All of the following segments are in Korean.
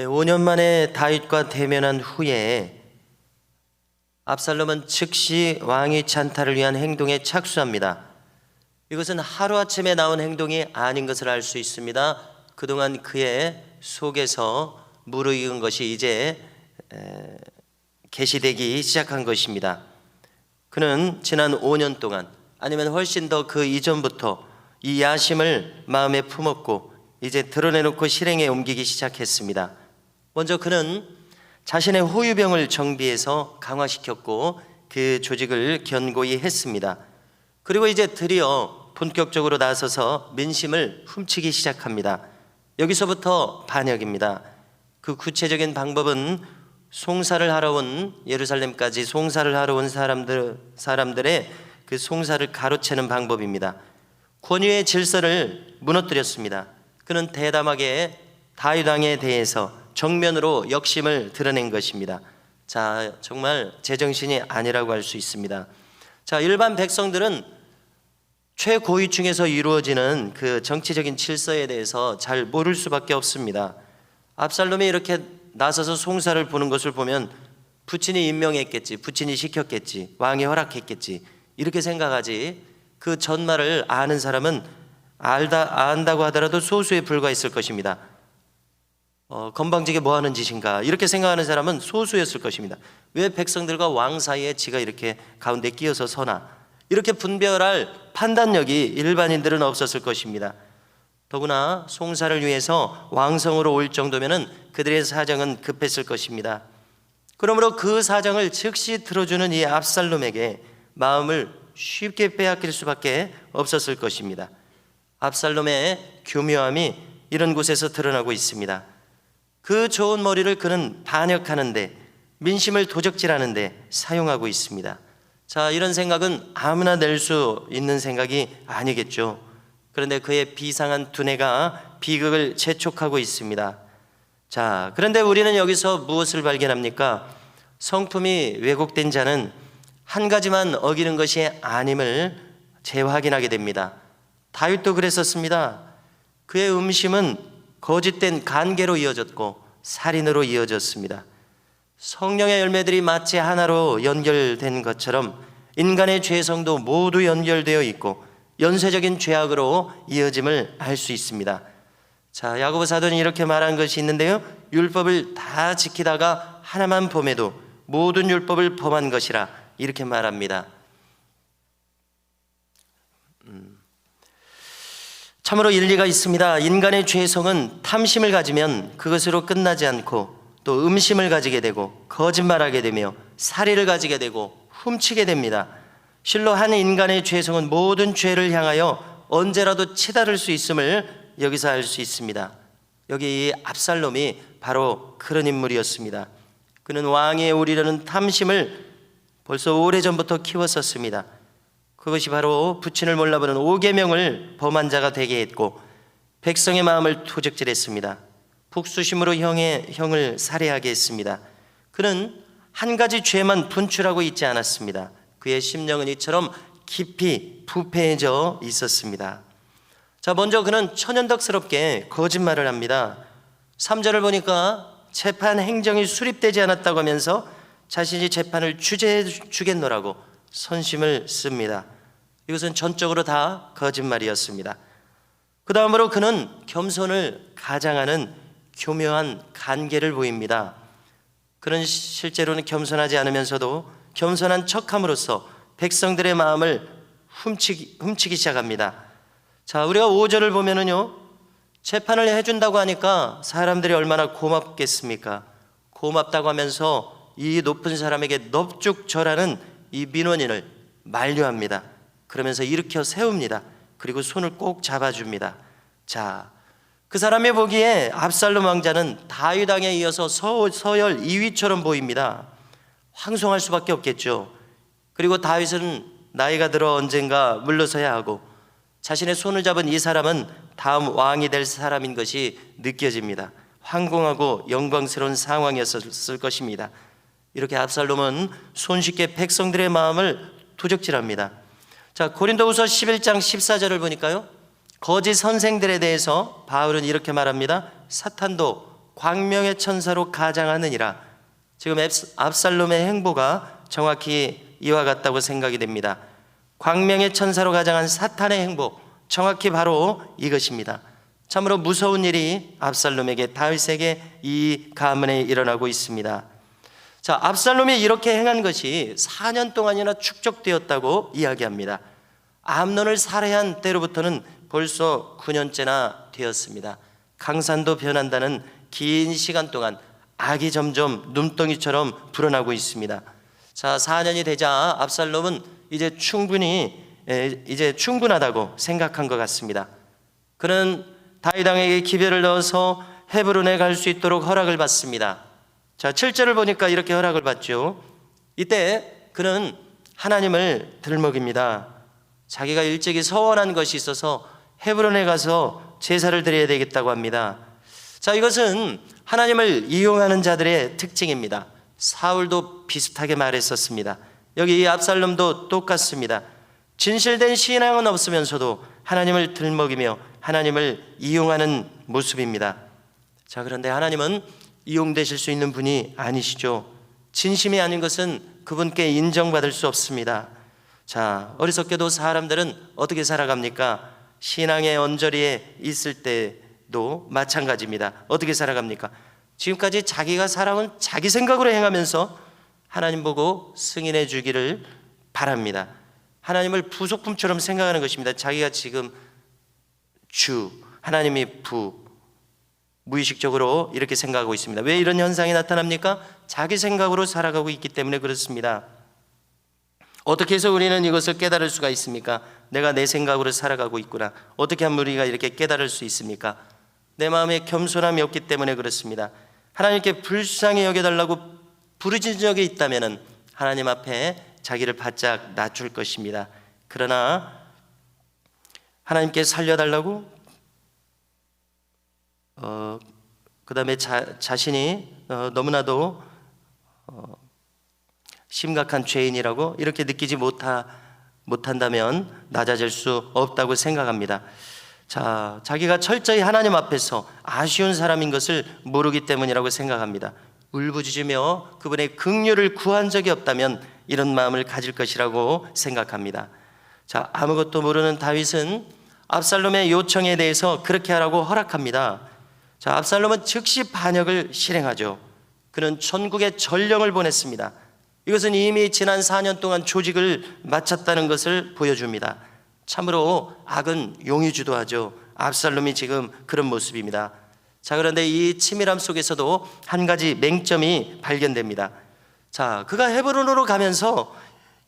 네, 5년 만에 다윗과 대면한 후에 압살롬은 즉시 왕위 찬탈을 위한 행동에 착수합니다. 이것은 하루아침에 나온 행동이 아닌 것을 알 수 있습니다. 그동안 그의 속에서 무르익은 것이 이제 계시되기 시작한 것입니다. 그는 지난 5년 동안 아니면 훨씬 더 그 이전부터 이 야심을 마음에 품었고 이제 드러내놓고 실행에 옮기기 시작했습니다. 먼저 그는 자신의 호위병을 정비해서 강화시켰고 그 조직을 견고히 했습니다. 그리고 이제 드디어 본격적으로 나서서 민심을 훔치기 시작합니다. 여기서부터 반역입니다. 그 구체적인 방법은 송사를 하러 온 예루살렘까지 송사를 하러 온 사람들의 그 송사를 가로채는 방법입니다. 권위의 질서를 무너뜨렸습니다. 그는 대담하게 다윗 왕에 대해서 정면으로 역심을 드러낸 것입니다. 자, 정말 제정신이 아니라고 할 수 있습니다. 자, 일반 백성들은 최고위층에서 이루어지는 그 정치적인 질서에 대해서 잘 모를 수밖에 없습니다. 압살롬이 이렇게 나서서 송사를 보는 것을 보면 부친이 임명했겠지, 부친이 시켰겠지, 왕이 허락했겠지 이렇게 생각하지, 그 전말을 아는 사람은 안다고 하더라도 소수에 불과했을 것입니다. 건방지게 뭐 하는 짓인가 이렇게 생각하는 사람은 소수였을 것입니다. 왜 백성들과 왕 사이에 지가 이렇게 가운데 끼어서 서나, 이렇게 분별할 판단력이 일반인들은 없었을 것입니다. 더구나 송사를 위해서 왕성으로 올 정도면은 그들의 사정은 급했을 것입니다. 그러므로 그 사정을 즉시 들어주는 이 압살롬에게 마음을 쉽게 빼앗길 수밖에 없었을 것입니다. 압살롬의 교묘함이 이런 곳에서 드러나고 있습니다. 그 좋은 머리를 그는 반역하는데, 민심을 도적질하는데 사용하고 있습니다. 자, 이런 생각은 아무나 낼 수 있는 생각이 아니겠죠. 그런데 그의 비상한 두뇌가 비극을 재촉하고 있습니다. 자, 그런데 우리는 여기서 무엇을 발견합니까? 성품이 왜곡된 자는 한 가지만 어기는 것이 아님을 재확인하게 됩니다. 다윗도 그랬었습니다. 그의 음심은 거짓된 간계로 이어졌고 살인으로 이어졌습니다. 성령의 열매들이 마치 하나로 연결된 것처럼 인간의 죄성도 모두 연결되어 있고 연쇄적인 죄악으로 이어짐을 알 수 있습니다. 자, 야고보 사도는 이렇게 말한 것이 있는데요, 율법을 다 지키다가 하나만 범해도 모든 율법을 범한 것이라 이렇게 말합니다. 참으로 일리가 있습니다. 인간의 죄성은 탐심을 가지면 그것으로 끝나지 않고 또 음심을 가지게 되고 거짓말하게 되며 살인을 가지게 되고 훔치게 됩니다. 실로 한 인간의 죄성은 모든 죄를 향하여 언제라도 치달을 수 있음을 여기서 알 수 있습니다. 여기 이 압살롬이 바로 그런 인물이었습니다. 그는 왕위에 오르려는 탐심을 벌써 오래전부터 키웠었습니다. 그것이 바로 부친을 몰라보는 5계명을 범한 자가 되게 했고 백성의 마음을 도적질했습니다. 복수심으로 형을 살해하게 했습니다. 그는 한 가지 죄만 분출하고 있지 않았습니다. 그의 심령은 이처럼 깊이 부패해져 있었습니다. 자, 먼저 그는 천연덕스럽게 거짓말을 합니다. 3절을 보니까 재판 행정이 수립되지 않았다고 하면서 자신이 재판을 주재해 주겠노라고 선심을 씁니다. 이것은 전적으로 다 거짓말이었습니다. 그 다음으로 그는 겸손을 가장하는 교묘한 간계를 보입니다. 그는 실제로는 겸손하지 않으면서도 겸손한 척함으로써 백성들의 마음을 훔치기 시작합니다. 자, 우리가 5절을 보면은요, 재판을 해준다고 하니까 사람들이 얼마나 고맙겠습니까? 고맙다고 하면서 이 높은 사람에게 넙죽절하는 이 민원인을 만류합니다. 그러면서 일으켜 세웁니다. 그리고 손을 꼭 잡아줍니다. 자, 그 사람이 보기에 압살롬 왕자는 다윗 왕에 이어서 서열 2위처럼 보입니다. 황송할 수밖에 없겠죠. 그리고 다윗은 나이가 들어 언젠가 물러서야 하고 자신의 손을 잡은 이 사람은 다음 왕이 될 사람인 것이 느껴집니다. 황공하고 영광스러운 상황이었을 것입니다. 이렇게 압살롬은 손쉽게 백성들의 마음을 도적질합니다. 자, 고린도후서 11장 14절을 보니까요, 거짓 선생들에 대해서 바울은 이렇게 말합니다. 사탄도 광명의 천사로 가장하느니라. 지금 압살롬의 행보가 정확히 이와 같다고 생각이 됩니다. 광명의 천사로 가장한 사탄의 행보, 정확히 바로 이것입니다. 참으로 무서운 일이 압살롬에게, 다윗에게 이 가문에 일어나고 있습니다. 자, 압살롬이 이렇게 행한 것이 4년 동안이나 축적되었다고 이야기합니다. 암논을 살해한 때로부터는 벌써 9년째나 되었습니다. 강산도 변한다는 긴 시간 동안 악이 점점 눈덩이처럼 불어나고 있습니다. 자, 4년이 되자 압살롬은 이제 충분하다고 생각한 것 같습니다. 그는 다윗 왕에게 기별을 넣어서 헤브론에 갈 수 있도록 허락을 받습니다. 자, 7절을 보니까 이렇게 허락을 받죠. 이때 그는 하나님을 들먹입니다. 자기가 일찍이 서원한 것이 있어서 헤브론에 가서 제사를 드려야 되겠다고 합니다. 자, 이것은 하나님을 이용하는 자들의 특징입니다. 사울도 비슷하게 말했었습니다. 여기 이 압살롬도 똑같습니다. 진실된 신앙은 없으면서도 하나님을 들먹이며 하나님을 이용하는 모습입니다. 자, 그런데 하나님은 이용되실 수 있는 분이 아니시죠. 진심이 아닌 것은 그분께 인정받을 수 없습니다. 자, 어리석게도 사람들은 어떻게 살아갑니까? 신앙의 언저리에 있을 때도 마찬가지입니다. 어떻게 살아갑니까? 지금까지 자기가 살아온 자기 생각으로 행하면서 하나님 보고 승인해 주기를 바랍니다. 하나님을 부속품처럼 생각하는 것입니다. 자기가 지금 주, 하나님이 부, 무의식적으로 이렇게 생각하고 있습니다. 왜 이런 현상이 나타납니까? 자기 생각으로 살아가고 있기 때문에 그렇습니다. 어떻게 해서 우리는 이것을 깨달을 수가 있습니까? 내가 내 생각으로 살아가고 있구나. 어떻게 하면 우리가 이렇게 깨달을 수 있습니까? 내 마음에 겸손함이 없기 때문에 그렇습니다. 하나님께 불쌍히 여겨달라고 부르짖은 적이 있다면 하나님 앞에 자기를 바짝 낮출 것입니다. 그러나 하나님께 살려달라고 그 다음에 자신이 너무나도 심각한 죄인이라고 이렇게 느끼지 못한다면 낮아질 수 없다고 생각합니다. 자, 자기가 철저히 하나님 앞에서 아쉬운 사람인 것을 모르기 때문이라고 생각합니다. 울부짖으며 그분의 긍휼을 구한 적이 없다면 이런 마음을 가질 것이라고 생각합니다. 자, 아무것도 모르는 다윗은 압살롬의 요청에 대해서 그렇게 하라고 허락합니다. 자, 압살롬은 즉시 반역을 실행하죠. 그는 천국에 전령을 보냈습니다. 이것은 이미 지난 4년 동안 조직을 마쳤다는 것을 보여줍니다. 참으로 악은 용이 주도하죠. 압살롬이 지금 그런 모습입니다. 자, 그런데 이 치밀함 속에서도 한 가지 맹점이 발견됩니다. 자, 그가 헤브론으로 가면서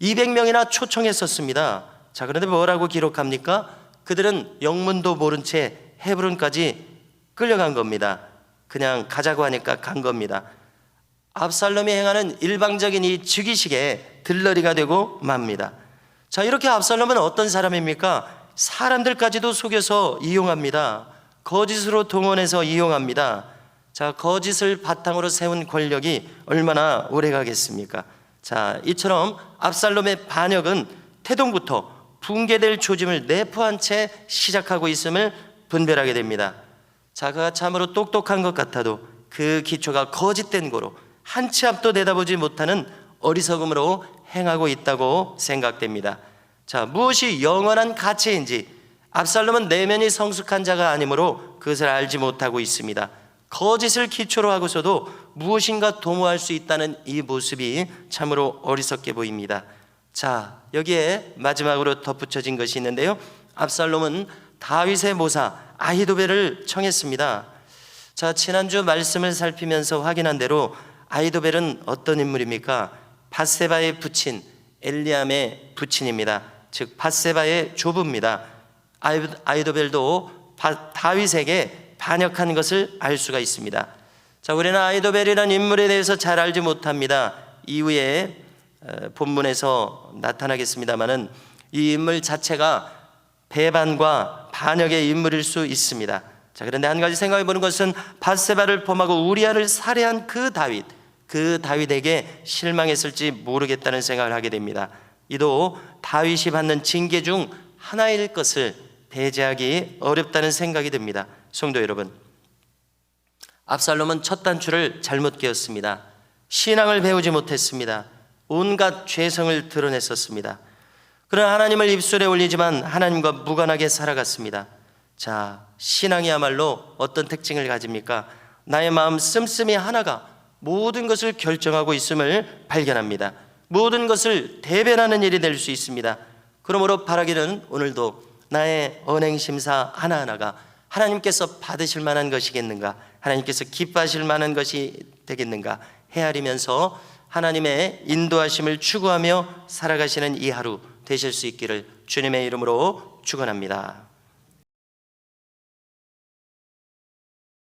200명이나 초청했었습니다. 자, 그런데 뭐라고 기록합니까? 그들은 영문도 모른 채 헤브론까지 끌려간 겁니다. 그냥 가자고 하니까 간 겁니다. 압살롬이 행하는 일방적인 이 즉위식에 들러리가 되고 맙니다. 자, 이렇게 압살롬은 어떤 사람입니까? 사람들까지도 속여서 이용합니다. 거짓으로 동원해서 이용합니다. 자, 거짓을 바탕으로 세운 권력이 얼마나 오래 가겠습니까? 자, 이처럼 압살롬의 반역은 태동부터 붕괴될 조짐을 내포한 채 시작하고 있음을 분별하게 됩니다. 자, 그가 참으로 똑똑한 것 같아도 그 기초가 거짓된 거로 한 치 앞도 내다보지 못하는 어리석음으로 행하고 있다고 생각됩니다. 자, 무엇이 영원한 가치인지 압살롬은 내면이 성숙한 자가 아니므로 그것을 알지 못하고 있습니다. 거짓을 기초로 하고서도 무엇인가 도모할 수 있다는 이 모습이 참으로 어리석게 보입니다. 자, 여기에 마지막으로 덧붙여진 것이 있는데요, 압살롬은 다윗의 모사 아히도벨을 청했습니다. 자, 지난주 말씀을 살피면서 확인한 대로 아히도벨은 어떤 인물입니까? 밧세바의 부친 엘리암의 부친입니다. 즉 밧세바의 조부입니다. 아히도벨도 다윗에게 반역한 것을 알 수가 있습니다. 자, 우리는 아히도벨이라는 인물에 대해서 잘 알지 못합니다. 이후에 본문에서 나타나겠습니다마는 이 인물 자체가 배반과 반역의 인물일 수 있습니다. 자, 그런데 한 가지 생각해 보는 것은 밧세바를 범하고 우리아를 살해한 그 다윗에게 실망했을지 모르겠다는 생각을 하게 됩니다. 이도 다윗이 받는 징계 중 하나일 것을 배제하기 어렵다는 생각이 듭니다. 성도 여러분, 압살롬은 첫 단추를 잘못 끼웠습니다. 신앙을 배우지 못했습니다. 온갖 죄성을 드러냈었습니다. 그러나 하나님을 입술에 올리지만 하나님과 무관하게 살아갔습니다. 자, 신앙이야말로 어떤 특징을 가집니까? 나의 마음 씀씀이 하나가 모든 것을 결정하고 있음을 발견합니다. 모든 것을 대변하는 일이 될 수 있습니다. 그러므로 바라기는 오늘도 나의 언행심사 하나하나가 하나님께서 받으실 만한 것이겠는가, 하나님께서 기뻐하실 만한 것이 되겠는가 헤아리면서 하나님의 인도하심을 추구하며 살아가시는 이 하루 되실 수 있기를 주님의 이름으로 축원합니다.